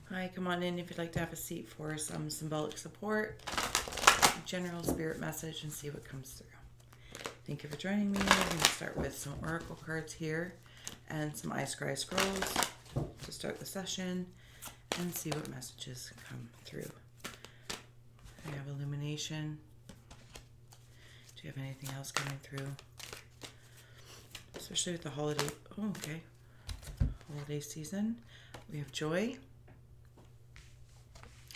Hi, come on in if you'd like to have a seat for some symbolic support, general spirit message, and see what comes through. Thank you for joining me. We're going to start with some oracle cards here and some Scry scrolls to start the session and see what messages come through. I have illumination. Do you have anything else coming through? Especially with the holiday. Oh, okay. Holiday season. We have joy.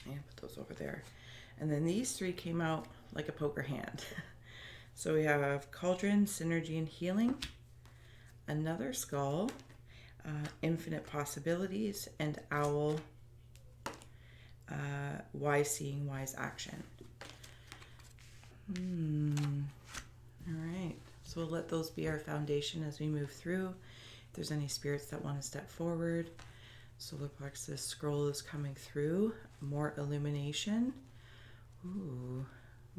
And put those over there. And then these three came out like a poker hand. So we have Cauldron, Synergy, and Healing. Another Skull, Infinite Possibilities, and Owl, Wise Seeing, Wise Action. All right. So we'll let those be our foundation as we move through. If there's any spirits that want to step forward. Solar plexus scroll is coming through. More illumination. Ooh,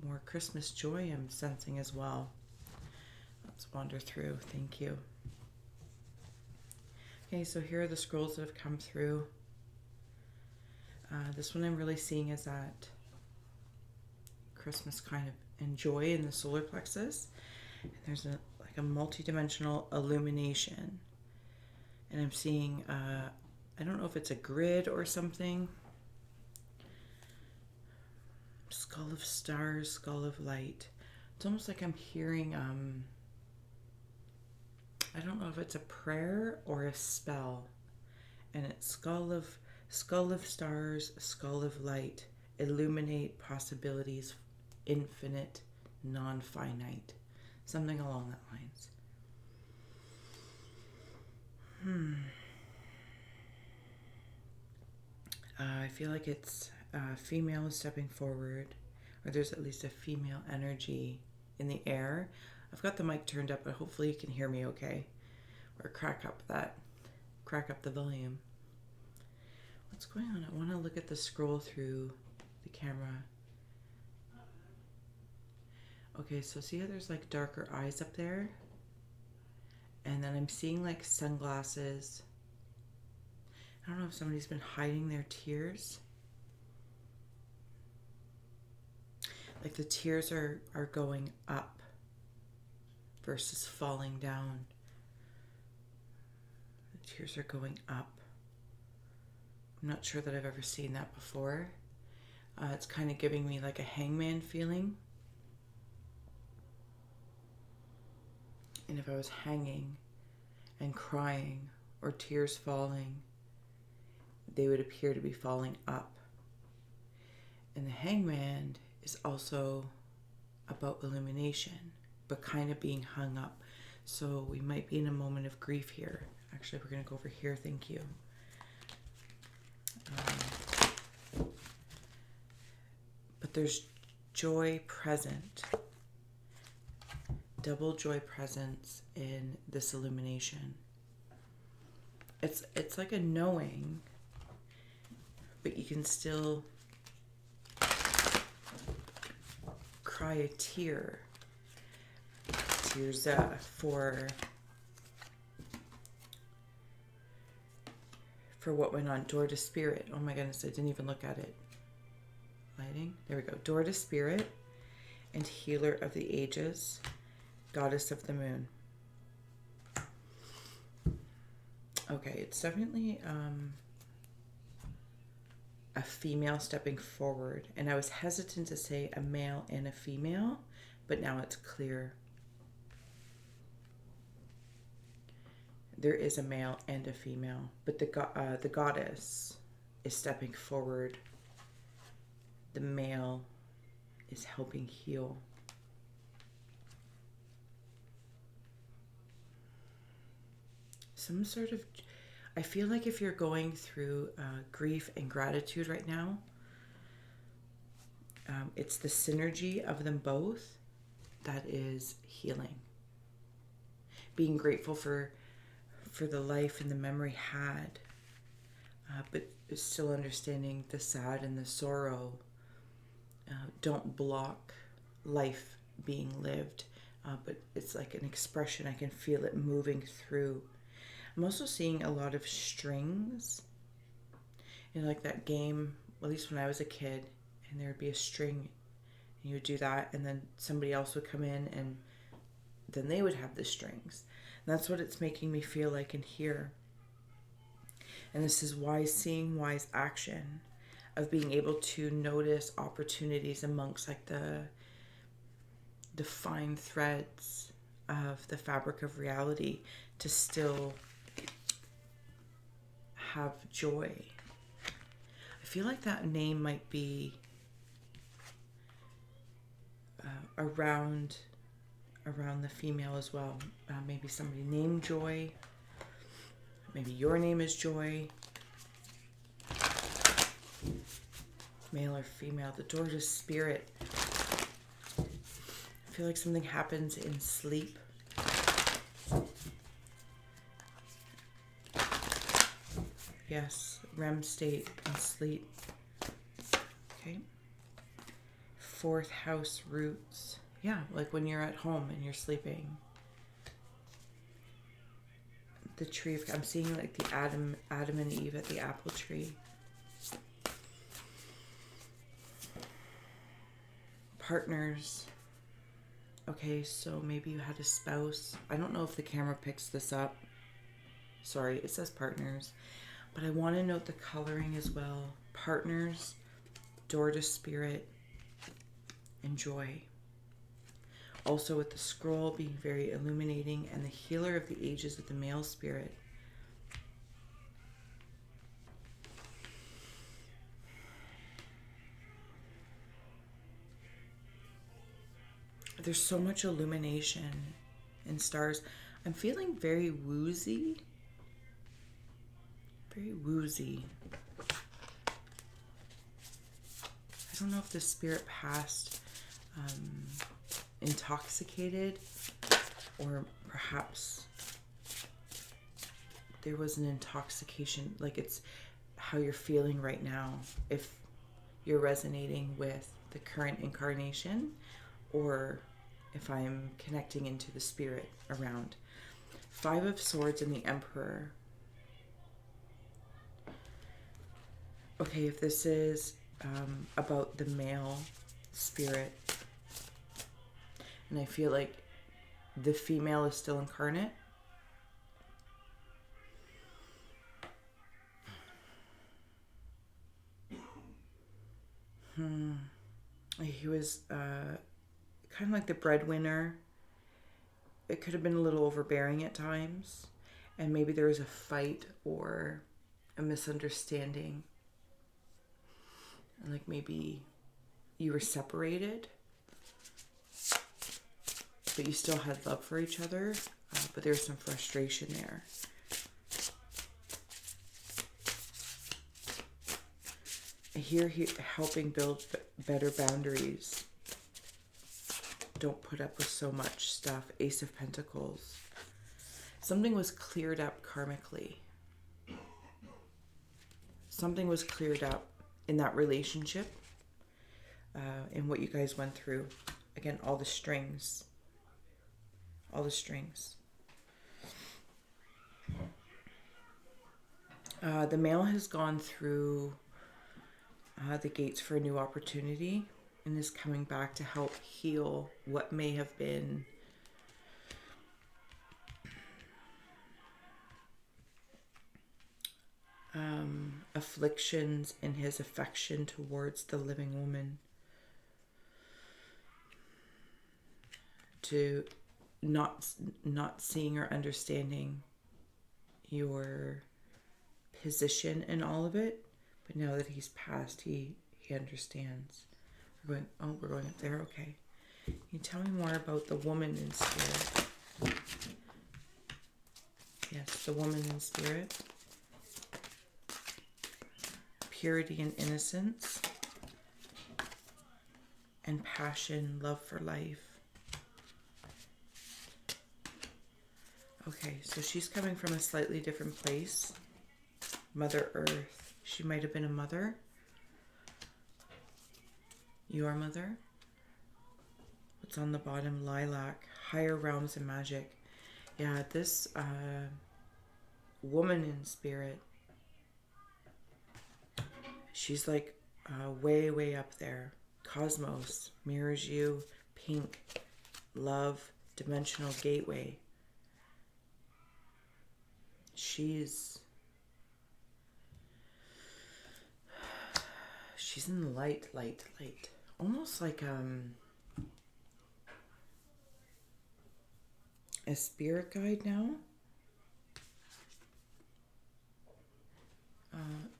more Christmas joy I'm sensing as well. Let's wander through. Thank you. Okay, so here are the scrolls that have come through. This one I'm really seeing is that Christmas kind of and joy in the solar plexus. And there's like a multi-dimensional illumination. And I'm seeing I don't know if it's a grid or something. Skull of stars, skull of light. It's almost like I'm hearing, I don't know if it's a prayer or a spell. And it's skull of stars, skull of light. Illuminate possibilities, infinite, non-finite. Something along that lines. I feel like it's a female stepping forward, or there's at least a female energy in the air. I've got the mic turned up, but hopefully you can hear me okay. Or crack up the volume. What's going on? I want to look at the scroll through the camera. Okay, so see how there's like darker eyes up there? And then I'm seeing like sunglasses. I don't know if somebody's been hiding their tears. Like the tears are going up versus falling down. The tears are going up. I'm not sure that I've ever seen that before. It's kind of giving me like a hangman feeling. And if I was hanging and crying or tears falling, they would appear to be falling up. And the hangman is also about illumination, but kind of being hung up. So we might be in a moment of grief here. Actually, we're going to go over here. Thank you. But there's joy present. Double joy presence in this illumination. It's like a knowing, but you can still cry a tear. Tears for what went on. Door to Spirit. Oh my goodness, I didn't even look at it. Lighting. There we go. Door to Spirit and Healer of the Ages. Goddess of the Moon. Okay, it's definitely a female stepping forward. And I was hesitant to say a male and a female, but now it's clear. There is a male and a female, but the goddess is stepping forward. The male is helping heal. Some sort of, I feel like if you're going through grief and gratitude right now, it's the synergy of them both that is healing. Being grateful for the life and the memory had, but still understanding the sad and the sorrow don't block life being lived, but it's like an expression. I can feel it moving through. I'm also seeing a lot of strings You know, like that game, at least when I was a kid, and there would be a string, and you would do that, and then somebody else would come in, and then they would have the strings. And that's what it's making me feel like in here. And this is wise seeing, wise action, of being able to notice opportunities amongst like the fine threads of the fabric of reality to still have joy. I feel like that name might be around the female as well. Maybe somebody named Joy. Maybe your name is Joy. Male or female. The door to spirit. I feel like something happens in sleep. Yes, REM state and sleep. Okay. Fourth house roots. Yeah, like when you're at home and you're sleeping. The tree of, I'm seeing like the Adam and Eve at the apple tree. Partners. Okay, so maybe you had a spouse. I don't know if the camera picks this up. Sorry, it says partners. But I want to note the coloring as well. Partners, door to spirit, and joy. Also with the scroll being very illuminating, and the healer of the ages with the male spirit. There's so much illumination and stars. I'm feeling very woozy. Very woozy. I don't know if the spirit passed intoxicated, or perhaps there was an intoxication, like it's how you're feeling right now, if you're resonating with the current incarnation, or if I'm connecting into the spirit around. Five of Swords and the Emperor. Okay, if this is about the male spirit, and I feel like the female is still incarnate. He was kind of like the breadwinner. It could have been a little overbearing at times, and maybe there was a fight or a misunderstanding. Like maybe you were separated, but you still had love for each other, but there's some frustration there. Here, helping build better boundaries. Don't put up with so much stuff. Ace of Pentacles. Something was cleared up karmically. Something was cleared up in that relationship, in what you guys went through. Again, all the strings. All the strings. The male has gone through the gates for a new opportunity and is coming back to help heal what may have been afflictions in his affection towards the living woman. To not seeing or understanding your position in all of it, but now that he's passed, he understands. We're going up there. Okay. Can you tell me more about the woman in spirit? Yes, the woman in spirit. Purity and innocence, and passion, love for life. Okay, so she's coming from a slightly different place. Mother Earth. She might have been a mother. Your mother. What's on the bottom? Lilac. Higher realms and magic. Yeah, this woman in spirit She's like way, way up there. Cosmos, mirrors you, pink, love, dimensional gateway. She's in the light. Almost like a spirit guide now.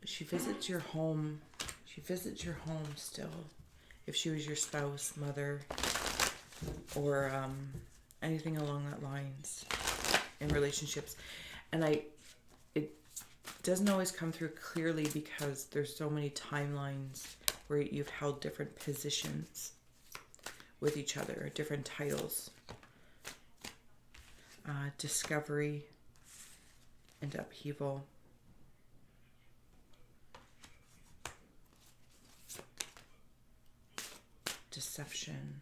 She visits your home. She visits your home still. If she was your spouse, mother, or anything along that lines in relationships. And it doesn't always come through clearly because there's so many timelines where you've held different positions with each other, different titles. Discovery and upheaval. Deception.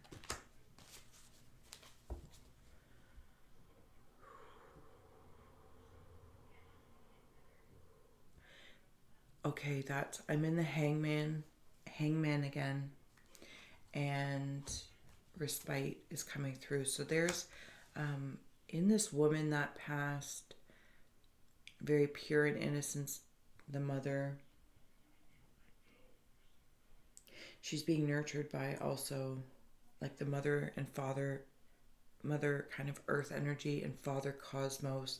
Okay, I'm in the hangman again, and respite is coming through. So there's in this woman that passed, very pure in innocence, the mother. She's being nurtured by also like the mother and father, mother kind of earth energy and father cosmos.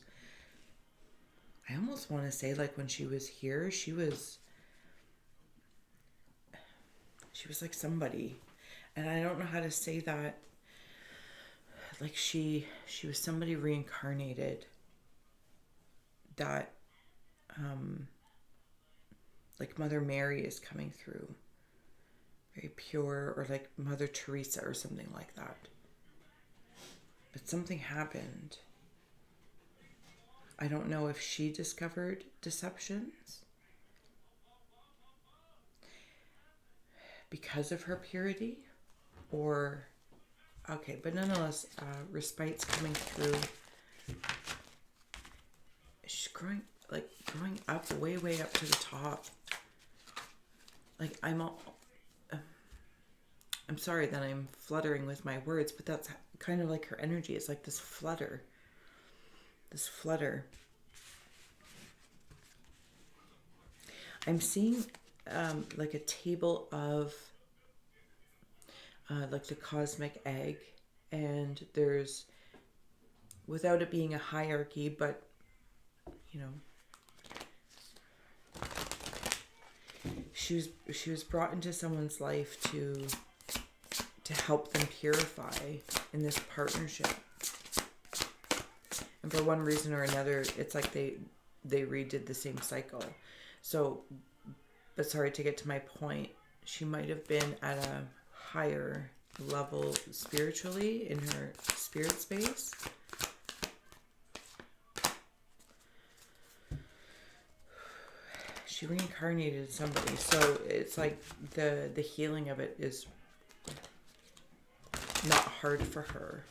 I almost want to say like when she was here, she was like somebody. And I don't know how to say that. Like she was somebody reincarnated that like Mother Mary is coming through. Very pure, or like Mother Teresa or something like that. But something happened. I don't know if she discovered deceptions because of her purity, or okay, but nonetheless, respite's coming through. She's growing up way, way up to the top. Like I'm sorry that I'm fluttering with my words, but that's kind of like her energy. It's like this flutter. I'm seeing like a table of like the cosmic egg, and there's, without it being a hierarchy, but you know, she was brought into someone's life to help them purify in this partnership. And for one reason or another, it's like they redid the same cycle. So, but sorry, to get to my point, she might have been at a higher level spiritually in her spirit space. She reincarnated somebody. So it's like the healing of it is not hard for her.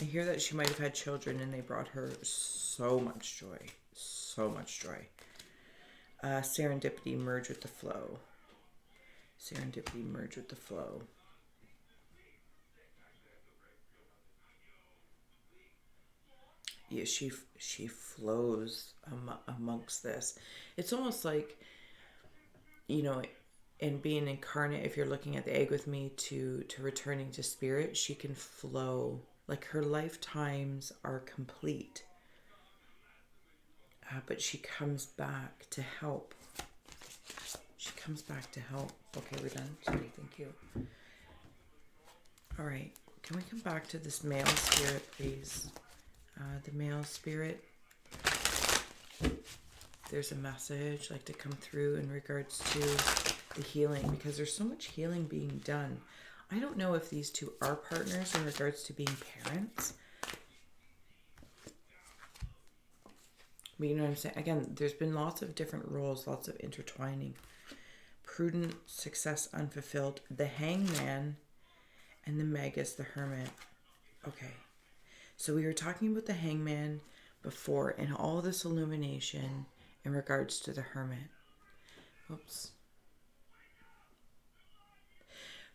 I hear that she might have had children and they brought her so much joy. So much joy. Serendipity, merge with the flow. Serendipity, merge with the flow. Yeah, she flows amongst this. It's almost like, you know, in being incarnate, if you're looking at the egg with me, to returning to spirit, she can flow. Like her lifetimes are complete. But she comes back to help. She comes back to help. Okay, we're done. Sorry, thank you. All right. Can we come back to this male spirit, please? The male spirit. There's a message like to come through in regards to the healing, because there's so much healing being done. I don't know if these two are partners in regards to being parents. But you know what I'm saying? Again, there's been lots of different roles, lots of intertwining. Prudent, success unfulfilled, the hangman, and the magus, the hermit. Okay. So we were talking about the hangman before and all this illumination in regards to the hermit. Oops.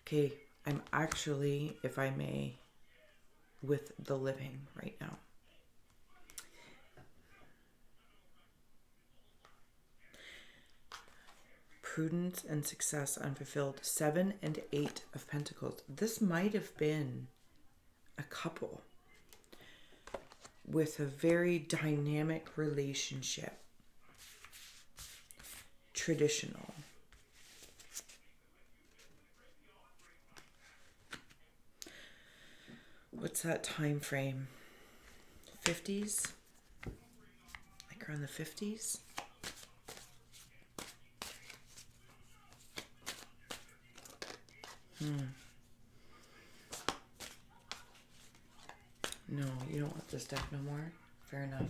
Okay, I'm actually, if I may, with the living right now. Prudence and success unfulfilled. 7 and 8 of Pentacles. This might have been a couple with a very dynamic relationship. Traditional. What's that time frame? 50s? Like around the 50s? No, you don't want this deck no more? Fair enough.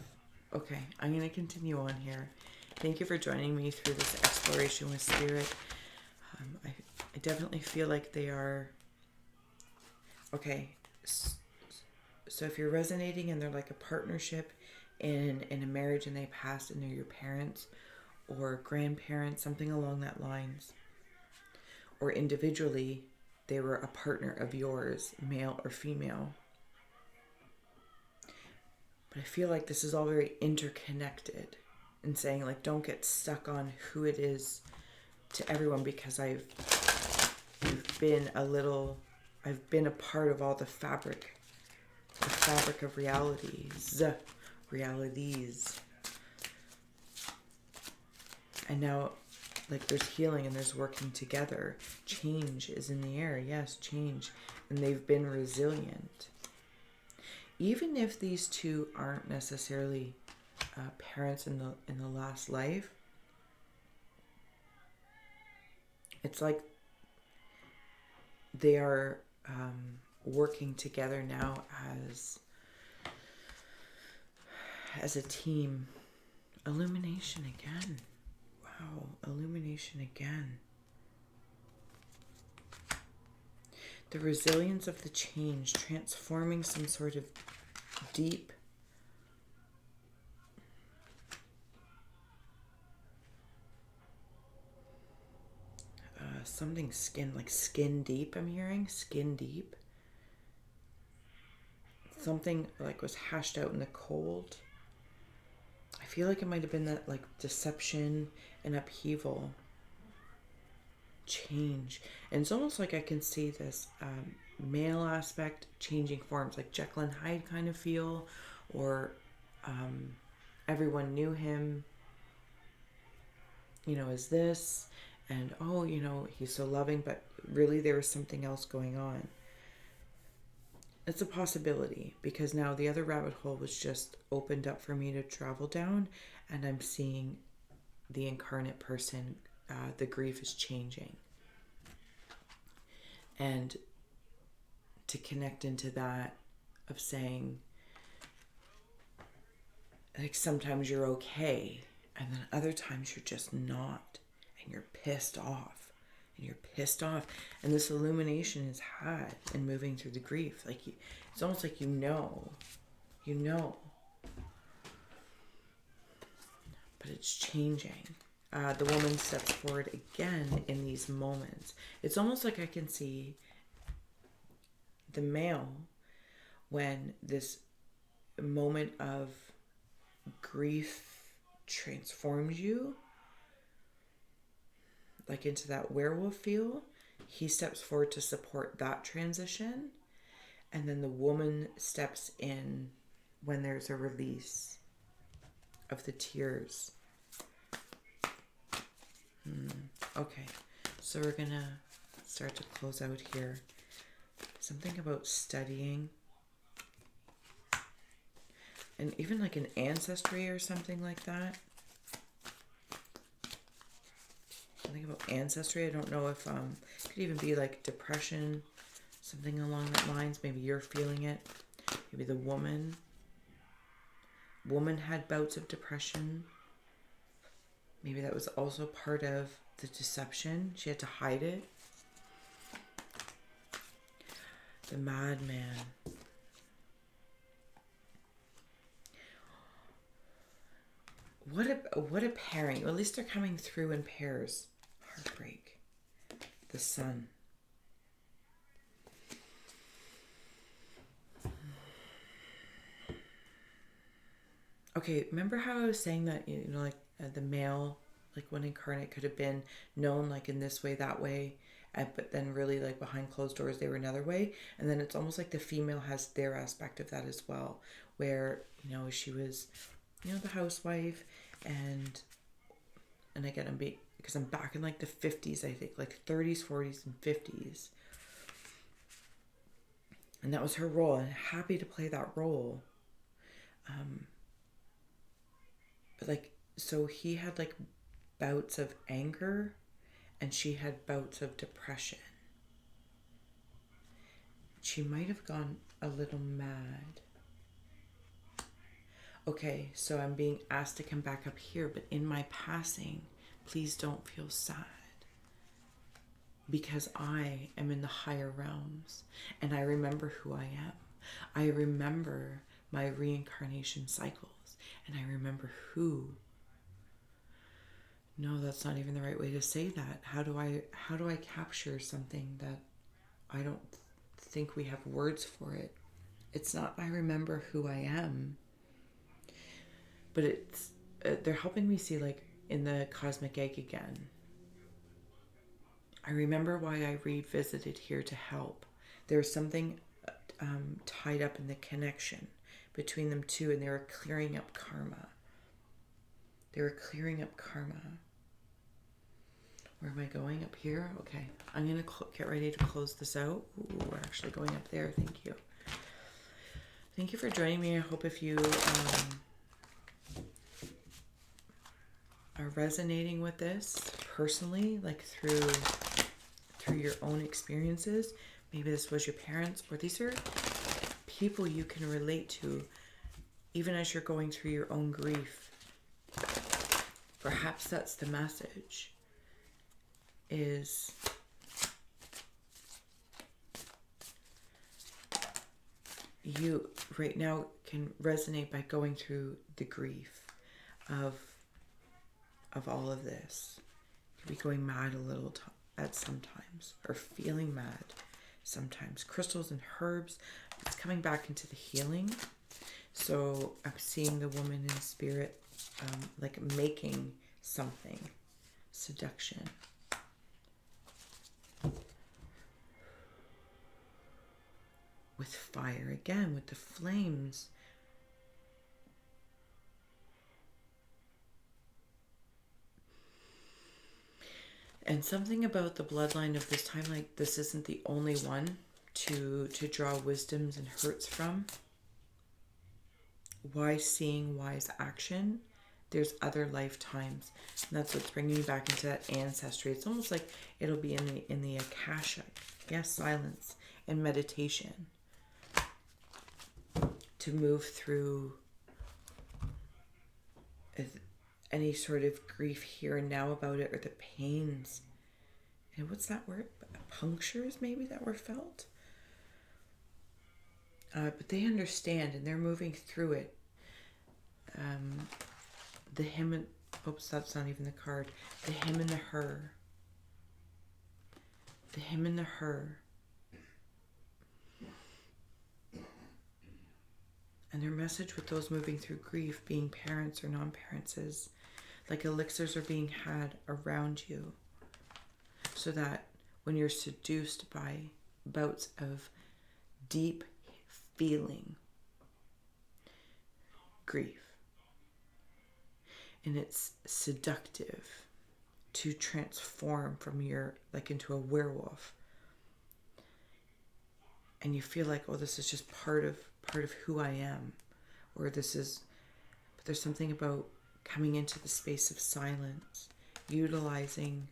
Okay, I'm going to continue on here. Thank you for joining me through this exploration with Spirit. I definitely feel like they are... Okay, so if you're resonating and they're like a partnership in a marriage and they passed and they're your parents or grandparents, something along that lines, or individually they were a partner of yours, male or female. But I feel like this is all very interconnected and saying like don't get stuck on who it is to everyone, because I've been a part of all the fabric of realities. And now like there's healing and there's working together. Change is in the air. Yes, change. And they've been resilient. Even if these two aren't necessarily parents in the last life, it's like they are working together now as a team. Illumination again. Wow, illumination again. The resilience of the change, transforming some sort of deep something skin, like skin deep, I'm hearing. Skin deep. Something like was hashed out in the cold. I feel like it might have been that like deception and upheaval. Change. And it's almost like I can see this male aspect changing forms, like Jekyll and Hyde kind of feel, or everyone knew him, as this, and he's so loving, but really there was something else going on. It's a possibility, because now the other rabbit hole was just opened up for me to travel down, and I'm seeing the incarnate person, the grief is changing. And to connect into that of saying, like, sometimes you're okay, and then other times you're just not, and you're pissed off. And this illumination is had in moving through the grief. Like, it's almost like you know. But it's changing. The woman steps forward again in these moments. It's almost like I can see the male when this moment of grief transforms you, like into that werewolf feel. He steps forward to support that transition, and then the woman steps in when there's a release of the tears. Okay, so we're gonna start to close out here. Something about studying, and even like an ancestry or something like that. Something about ancestry. I don't know if it could even be like depression, something along that lines. Maybe you're feeling it. Maybe the woman had bouts of depression. Maybe that was also part of the deception. She had to hide it. The madman. What a pairing. At least they're coming through in pairs. heartbreak. The Sun. Okay, remember how I was saying that, like the male, like one incarnate could have been known like in this way, that way, but then really like behind closed doors they were another way. And then it's almost like the female has their aspect of that as well, where, she was, the housewife, and again, because I'm back in like the 50s, I think, like 30s, 40s, and 50s. And that was her role, and happy to play that role. But like, so he had like bouts of anger, and she had bouts of depression. She might have gone a little mad. Okay, so I'm being asked to come back up here, but in my passing, please don't feel sad. Because I am in the higher realms, and I remember who I am. I remember my reincarnation cycles, and I remember who. No, that's not even the right way to say that. How do I capture something that I don't think we have words for it? It's not I remember who I am, but it's they're helping me see, like, in the cosmic egg again. I remember why I revisited here to help. There's something tied up in the connection between them two, and they were clearing up karma. Where am I going? Up here? Okay. I'm going to get ready to close this out. Ooh, we're actually going up there. Thank you. Thank you for joining me. I hope if you are resonating with this personally, like through your own experiences, maybe this was your parents, or these are people you can relate to even as you're going through your own grief. Perhaps that's the message, is you right now can resonate by going through the grief of all of this. You could be going mad a little at sometimes, or feeling mad sometimes. Crystals and herbs, it's coming back into the healing. So I'm seeing the woman in spirit, like making something. Seduction. With fire again, with the flames. And something about the bloodline of this time, like this isn't the only one to draw wisdoms and hurts from. Wise seeing, wise action. There's other lifetimes, and that's what's bringing me back into that ancestry. It's almost like it'll be in the Akashic. Yes, silence and meditation to move through any sort of grief here and now about it, or the pains. And what's that word? Punctures maybe that were felt. But they understand, and they're moving through it. The him and, oops, that's not even the card. The him and the her. The him and the her. And their message with those moving through grief, being parents or non-parents, is like elixirs are being had around you, so that when you're seduced by bouts of deep feeling grief, and it's seductive to transform from into a werewolf, and you feel like, oh, this is just part of who I am, or but there's something about coming into the space of silence, utilizing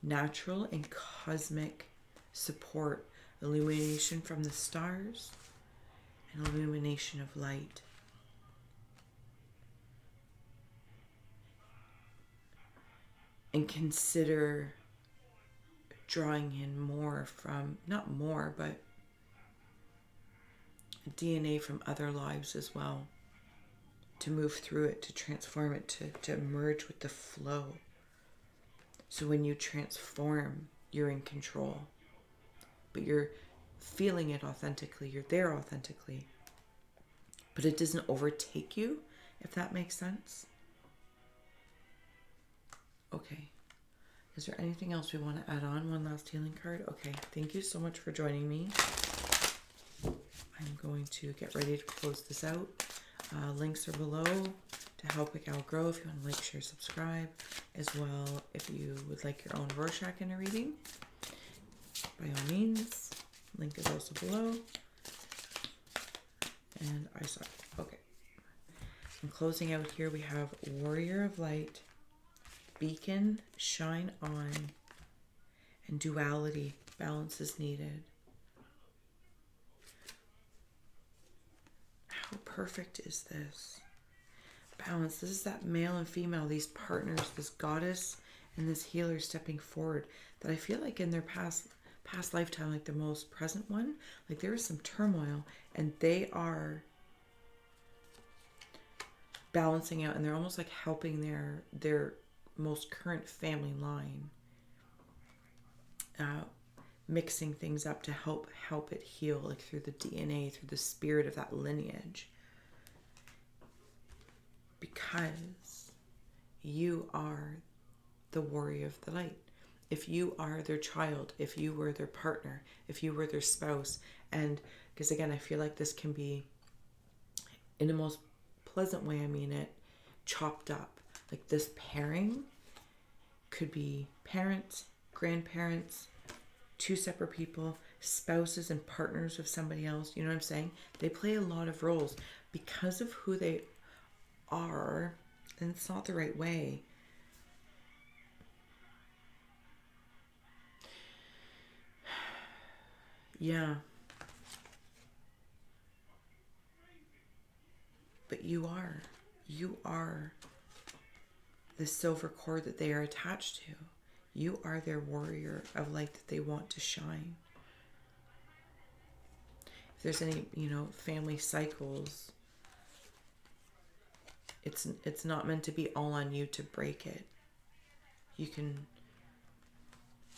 natural and cosmic support, illumination from the stars, and illumination of light. And consider drawing in more from, not more, but DNA from other lives as well, to move through it, to transform it, to merge with the flow. So when you transform, you're in control. But you're feeling it authentically. You're there authentically. But it doesn't overtake you, if that makes sense. Okay. Is there anything else we want to add on? One last healing card? Okay. Thank you so much for joining me. I'm going to get ready to close this out. Links are below to help a gal grow if you want to like, share, subscribe. As well, if you would like your own Rorschach inner reading, by all means. Link is also below. And I saw it. Okay. And closing out here, we have Warrior of Light, Beacon, Shine On, and Duality, Balance is Needed. How perfect is this? Balance. This is that male and female, these partners, this goddess and this healer stepping forward, that I feel like in their past lifetime, like the most present one, like there is some turmoil, and they are balancing out, and they're almost like helping their most current family line, mixing things up to help it heal, like through the DNA, through the spirit of that lineage. Because you are the warrior of the light. If you are their child, if you were their partner, if you were their spouse, and because again, I feel like this can be, in the most pleasant way I mean it, chopped up. Like this pairing could be parents, grandparents, two separate people, spouses and partners of somebody else. You know what I'm saying? They play a lot of roles because of who they are, and it's not the right way. Yeah. But you are the silver cord that they are attached to. You are their warrior of light that they want to shine. If there's any, family cycles, it's not meant to be all on you to break it. You can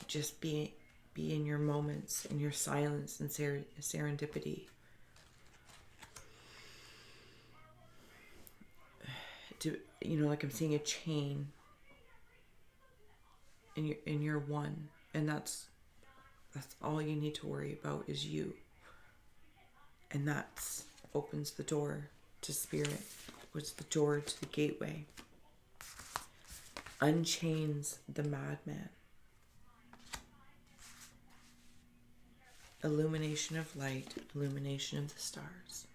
just be in your moments, in your silence and serendipity. Like I'm seeing a chain, and you're one, and that's all you need to worry about is you. And that opens the door to spirit, opens the door to the gateway, unchains the madman. Illumination of light, illumination of the stars.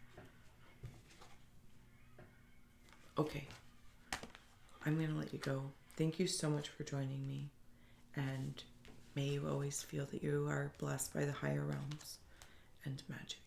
Okay, I'm going to let you go. Thank you so much for joining me, and may you always feel that you are blessed by the higher realms and magic.